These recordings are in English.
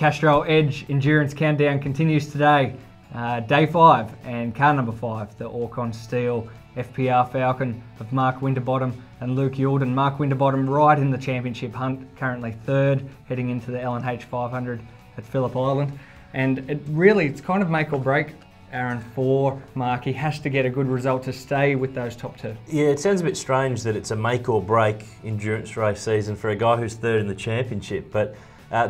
Castrol Edge Endurance Countdown continues today. Day 5 and car number 5, the Orrcon Steel FPR Falcon of Mark Winterbottom and Luke Youlden. Mark Winterbottom right in the championship hunt, currently 3rd, heading into the L&H 500 at Phillip Island. And it's kind of make or break, Aaron, for Mark. He has to get a good result to stay with those top 2. Yeah, it sounds a bit strange that it's a make or break endurance race season for a guy who's 3rd in the championship, but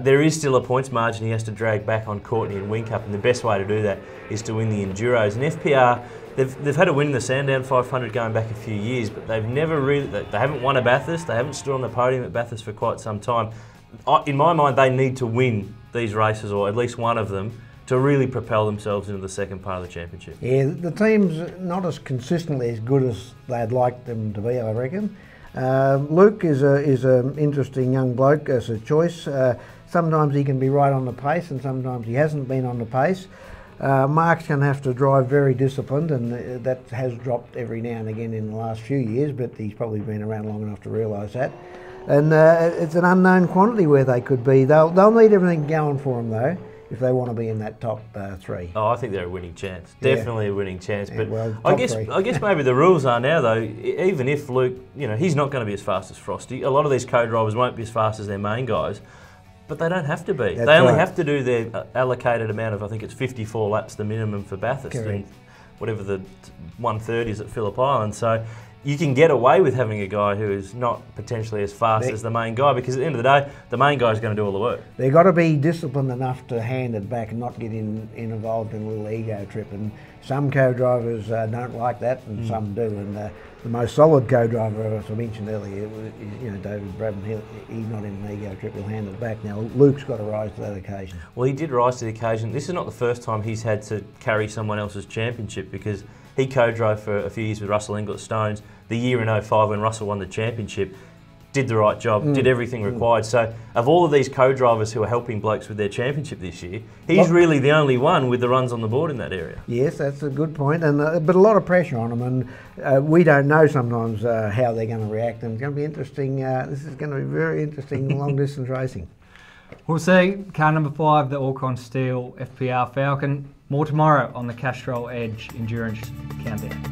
there is still a points margin he has to drag back on Courtney and Whincup, and the best way to do that is to win the Enduros. And FPR, they've had a win in the Sandown 500 going back a few years, but they've never really, they haven't won a Bathurst, they haven't stood on the podium at Bathurst for quite some time. In my mind, they need to win these races, or at least one of them, to really propel themselves into the second part of the championship. Yeah, the team's not as consistently as good as they'd like them to be, I reckon. Luke is an interesting young bloke as a choice. Sometimes he can be right on the pace and sometimes he hasn't been on the pace. Mark's going to have to drive very disciplined, and that has dropped every now and again in the last few years, but he's probably been around long enough to realise that. And it's an unknown quantity where they could be. They'll need everything going for them though, if they want to be in that top 3. Oh, I think they're a winning chance. Definitely a winning chance. Yeah, but well, I guess maybe the rules are now though, even if Luke, he's not going to be as fast as Frosty. A lot of these co-drivers won't be as fast as their main guys, but they don't have to be. That's they only right. have to do their allocated amount of, I think it's 54 laps, the minimum for Bathurst, and whatever the 130 is at Phillip Island. So you can get away with having a guy who is not potentially as fast as the main guy, because at the end of the day, the main guy is going to do all the work. They've got to be disciplined enough to hand it back and not get involved in a little ego trip. And some co-drivers don't like that, and some do. And the most solid co-driver, as I mentioned earlier, David Brabham, he's not in an ego trip, he'll hand it back. Now, Luke's got to rise to that occasion. Well, he did rise to the occasion. This is not the first time he's had to carry someone else's championship, because he co-drove for a few years with Russell Inglis Stones. The year in 05 when Russell won the championship, did the right job, did everything required. So of all of these co-drivers who are helping blokes with their championship this year, he's really the only one with the runs on the board in that area. Yes, that's a good point, and but a lot of pressure on them, and we don't know sometimes how they're going to react, and it's going to be interesting. This is going to be very interesting long distance racing. We'll see. Car number 5, the Orrcon Steel FPR Falcon. More tomorrow on the Castrol Edge Endurance Countdown.